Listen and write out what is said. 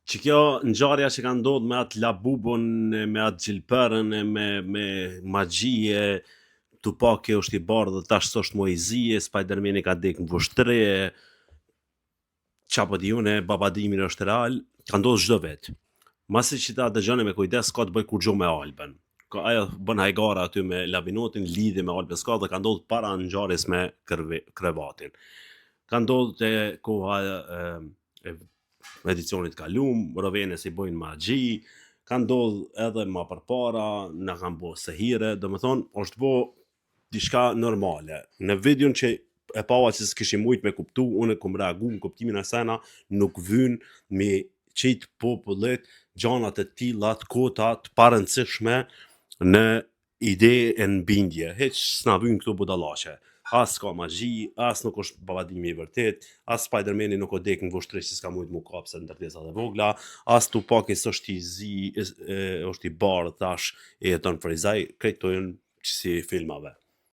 Që kjo ngjarja që ka ndodhur me atë Labubon, me atë Gjilperën, me magjie, Tupac është i bardhë, tash s'është Moizie, Spider-Mani ka dek në vushtri, çapo di unë, babadimi është real, ka ndodhur çdo vit. Masi që ta dëgjoni me kujdes, s'ka të bëj kur gjo me Albën. Ajo bën hajgara aty me Labinotin, lidhje me Albën s'ka dhe ka ndodhur para ngjarjes me krevatin. Ka ndodhur te koha e edicionit kalum, Rovene si bojnë magji, ka ndodhur edhe ma përpara, na kanë bo se hire, domethënë është bo diçka normale. Në videon që e pava që s'kishim mujt me kuptu, unë kom reagu në kuptimin e sena, nuk vyn me qitë popullit gjanat e tilla të kota të parëndësishme në ide e në bindje. Heq s'na vyn këto budallaqe. As ka magji, as nuk është babadimi i vërtet, as Spider-Mani nuk o dek në vushtri që s'ka mujt mu kapse në ndërtesat e vogla, as Tupac është i bardh tash e jeton Frizaj, krejtojnë që si filmave.